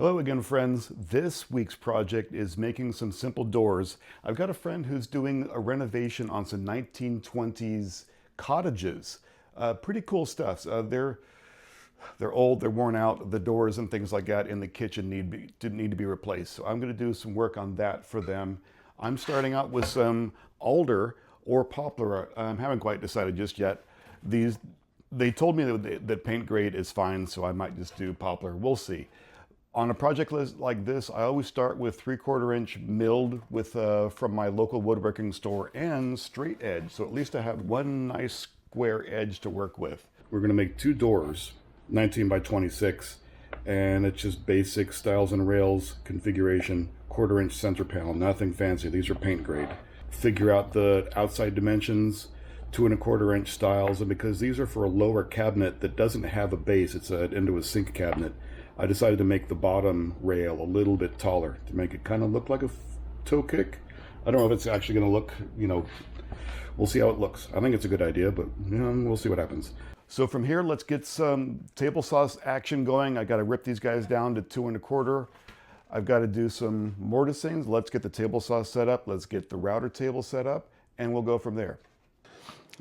Hello again, friends. This week's project is making some simple doors. I've got a friend who's doing a renovation on some 1920s cottages. Pretty cool stuff. They're old, they're worn out. The doors and things like that in the kitchen need to be replaced. So I'm going to do some work on that for them. I'm starting out with some alder or poplar. I haven't quite decided just yet. They told me that paint grade is fine, so I might just do poplar. We'll see. On a project list like this, I always start with 3/4 inch milled with from my local woodworking store and straight edge. So at least I have one nice square edge to work with. We're gonna make two doors, 19 by 26, and it's just basic Stiles and Rails configuration, 1/4 inch center panel, nothing fancy. These are paint grade. Figure out the outside dimensions, 2 1/4 inch stiles, and because these are for a lower cabinet that doesn't have a base, it's into a sink cabinet, I decided to make the bottom rail a little bit taller to make it kind of look like a toe kick. I don't know if it's actually going to look, we'll see how it looks. I think it's a good idea, but we'll see what happens. So from here, let's get some table saw action going. I got to rip these guys down to 2 1/4. I've got to do some mortising. Let's get the table saw set up. Let's get the router table set up, and we'll go from there.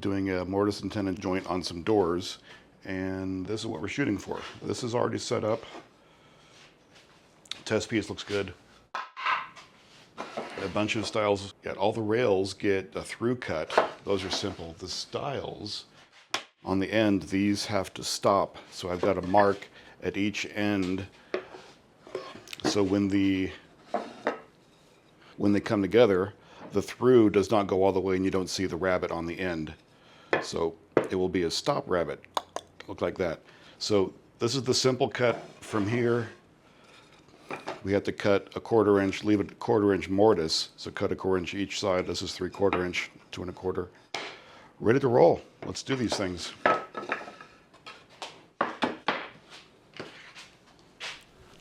Doing a mortise and tenon joint on some doors. And this is what we're shooting for. This is already set up. Test piece looks good. A bunch of stiles. All the rails get a through cut. Those are simple. The stiles on the end, these have to stop. So I've got a mark at each end. So when they come together, the through does not go all the way and you don't see the rabbet on the end. So it will be a stop rabbet. Look like that. So this is the simple cut from here. We have to cut a 1/4 inch, leave a 1/4 inch mortise. So cut a 1/4 inch each side. This is 3/4 inch, 2 1/4. Ready to roll. Let's do these things.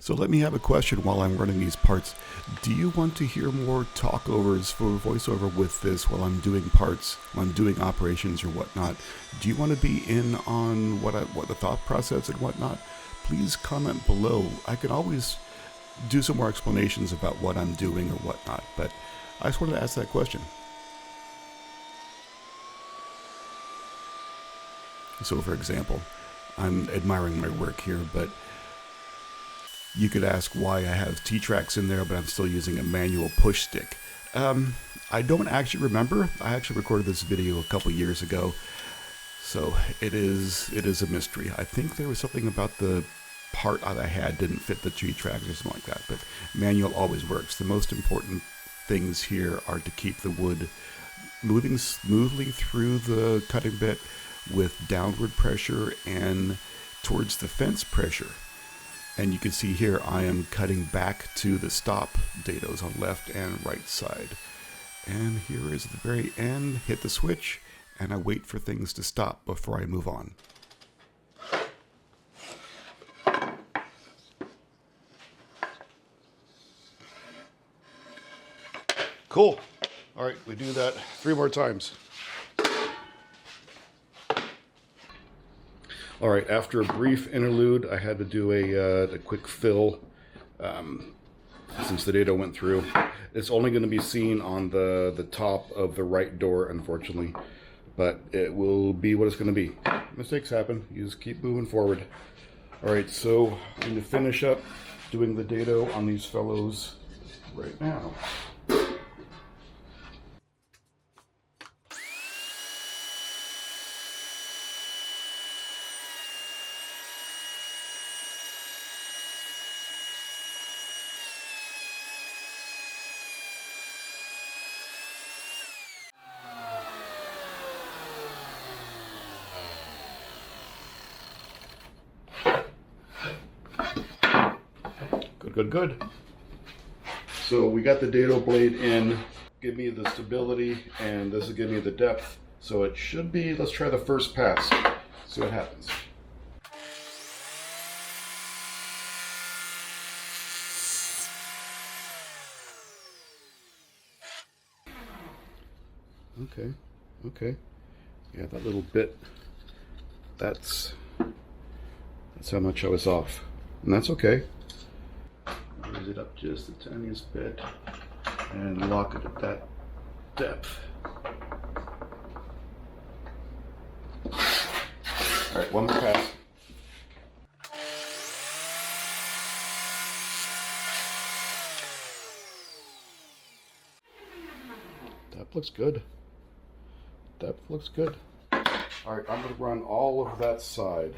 So let me have a question while I'm running these parts. Do you want to hear more talkovers for voiceover with this while I'm doing parts, while I'm doing operations or whatnot? Do you want to be in on what the thought process and whatnot? Please comment below. I can always do some more explanations about what I'm doing or whatnot, but I just wanted to ask that question. So for example, I'm admiring my work here, but you could ask why I have T-tracks in there, but I'm still using a manual push stick. I don't actually remember. I actually recorded this video a couple years ago, so it is a mystery. I think there was something about the part that I had didn't fit the T-tracks or something like that, but manual always works. The most important things here are to keep the wood moving smoothly through the cutting bit with downward pressure and towards the fence pressure. And you can see here I am cutting back to the stop dados on left and right side. And here is the very end, hit the switch, and I wait for things to stop before I move on. Cool. All right, we do that 3 more times. All right, after a brief interlude, I had to do a quick fill since the dado went through. It's only going to be seen on the top of the right door, unfortunately, but it will be what it's going to be. Mistakes happen. You just keep moving forward. All right, so I'm going to finish up doing the dado on these fellows right now. Good. So we got the dado blade in, give me the stability, and this will give me the depth. So it should be, let's try the first pass, see what happens. Okay. Yeah, that little bit, that's how much I was off. And that's okay. raise it up just the tiniest bit and lock it at that depth. All right, one more pass. That looks good. That looks good. All right, I'm going to run all of that side.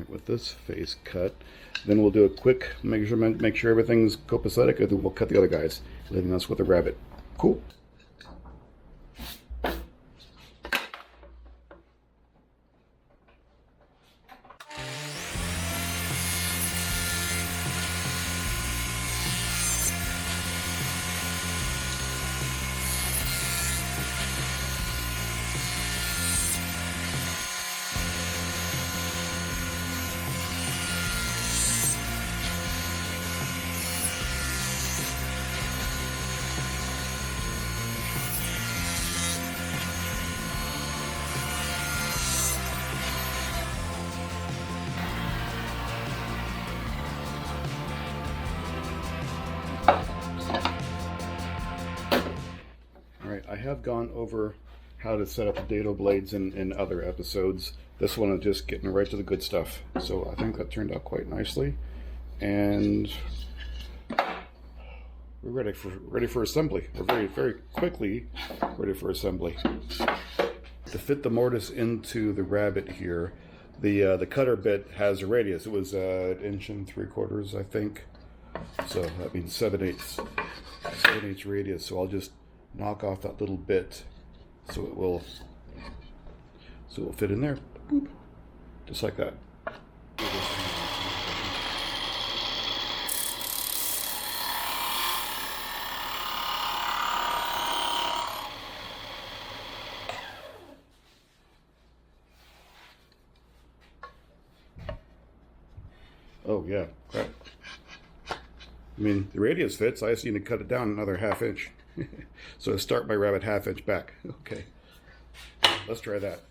With this face cut, then we'll do a quick measurement, make sure everything's copacetic, and then we'll cut the other guys, leaving us with a rabbit. Cool. I have gone over how to set up the dado blades in other episodes. This one is just getting right to the good stuff. So I think that turned out quite nicely. And we're ready for assembly. We're very quickly ready for assembly. To fit the mortise into the rabbet here, the cutter bit has a radius. It was 1 3/4 inches, I think. So that means 7/8 radius. So I'll just knock off that little bit so it will fit in there. Boop. Just like that. Oh yeah, crap. I mean, the radius fits. I just need to cut it down another 1/2 inch. So start my rabbit 1/2 inch back. Okay, let's try that.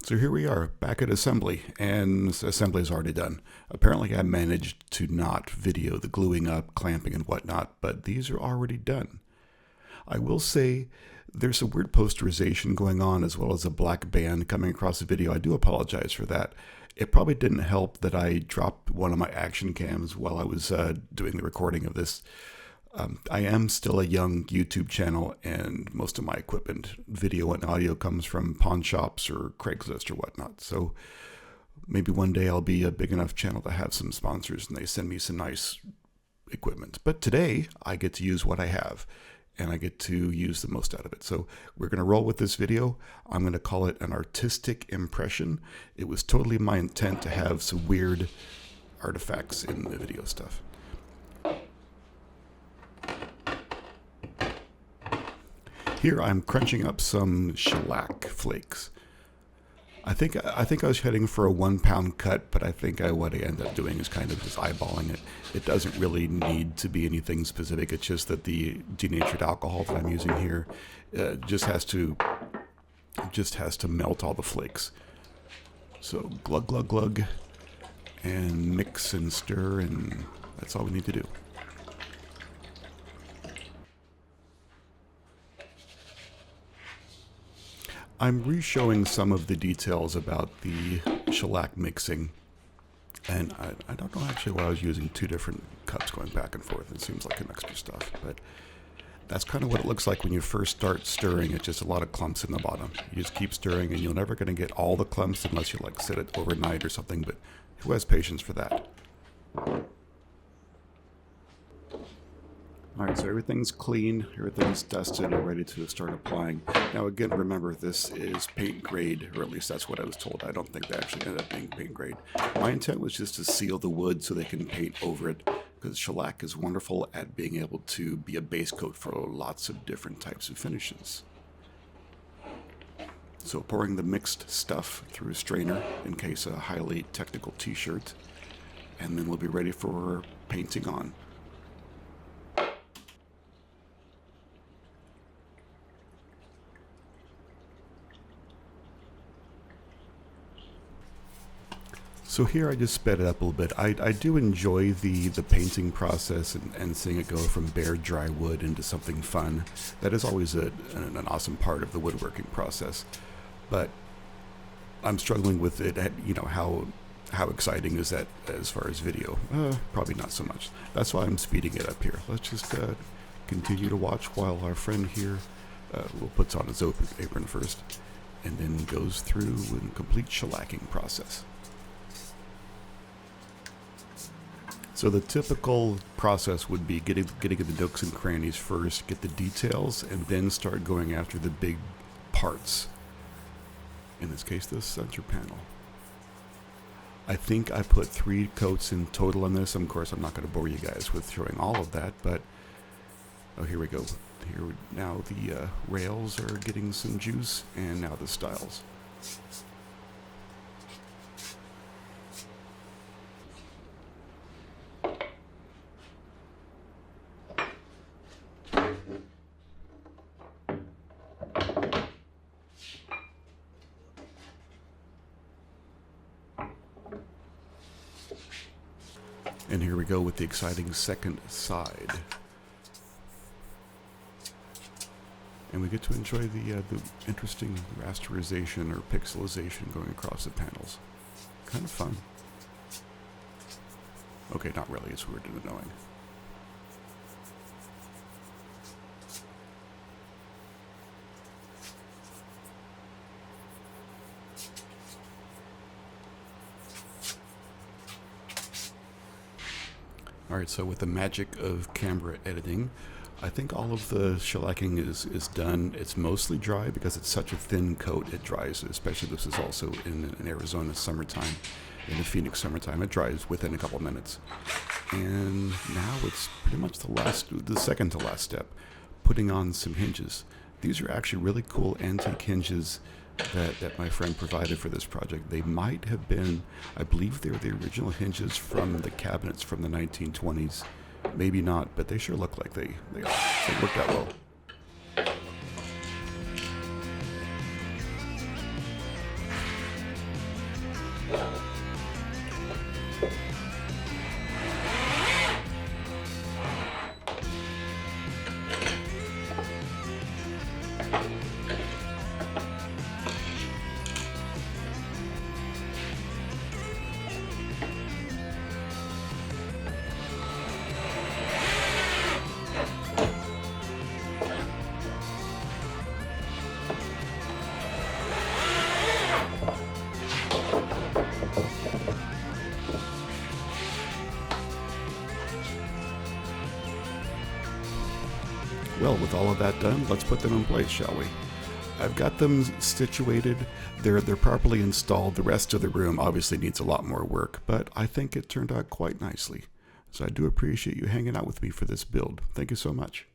So here we are back at assembly, and assembly is already done. Apparently I managed to not video the gluing up, clamping and whatnot, but these are already done. I will say there's a weird posterization going on, as well as a black band coming across the video. I do apologize for that. It probably didn't help that I dropped one of my action cams while I was doing the recording of this. I am still a young YouTube channel, and most of my equipment, video and audio, comes from pawn shops or Craigslist or whatnot. So maybe one day I'll be a big enough channel to have some sponsors and they send me some nice equipment. But today I get to use what I have, and I get to use the most out of it. So we're going to roll with this video. I'm going to call it an artistic impression. It was totally my intent to have some weird artifacts in the video stuff. Here I'm crunching up some shellac flakes. I think I was heading for a 1 pound cut, but I think what I end up doing is kind of just eyeballing it. It doesn't really need to be anything specific. It's just that the denatured alcohol that I'm using here just has to melt all the flakes. So glug, glug, glug, and mix and stir, and that's all we need to do. I'm re-showing some of the details about the shellac mixing, and I don't know actually why I was using 2 different cups going back and forth. It seems like an extra stuff, but that's kind of what it looks like when you first start stirring. It's just a lot of clumps in the bottom. You just keep stirring, and you're never going to get all the clumps unless you like set it overnight or something, but who has patience for that? Alright, so everything's clean, everything's dusted and ready to start applying. Now again, remember, this is paint grade, or at least that's what I was told. I don't think they actually ended up being paint grade. My intent was just to seal the wood so they can paint over it because shellac is wonderful at being able to be a base coat for lots of different types of finishes. So pouring the mixed stuff through a strainer in case a highly technical t-shirt, and then we'll be ready for painting on. So here I just sped it up a little bit. I do enjoy the painting process and seeing it go from bare dry wood into something fun. That is always an awesome part of the woodworking process. But I'm struggling with it at, how exciting is that as far as video? Probably not so much. That's why I'm speeding it up here. Let's just continue to watch while our friend here puts on his apron first and then goes through a complete shellacking process. So the typical process would be getting the nooks and crannies first, get the details, and then start going after the big parts. In this case, the center panel. I think I put 3 coats in total on this. Of course, I'm not going to bore you guys with showing all of that, but oh, here we go. Here now the rails are getting some juice, and now the stiles. And here we go with the exciting second side. And we get to enjoy the interesting rasterization or pixelization going across the panels. Kind of fun. Okay, not really, it's weird and annoying. Alright, so with the magic of camera editing, I think all of the shellacking is done. It's mostly dry because it's such a thin coat. It dries, especially this is also in Arizona summertime, in the Phoenix summertime. It dries within a couple minutes. And now it's pretty much the second to last step, putting on some hinges. These are actually really cool antique hinges that my friend provided for this project. They might have been, I believe they're the original hinges from the cabinets from the 1920s. Maybe not, but they sure look like they worked out well. Well, with all of that done, let's put them in place, shall we? I've got them situated. They're properly installed. The rest of the room obviously needs a lot more work, but I think it turned out quite nicely. So I do appreciate you hanging out with me for this build. Thank you so much.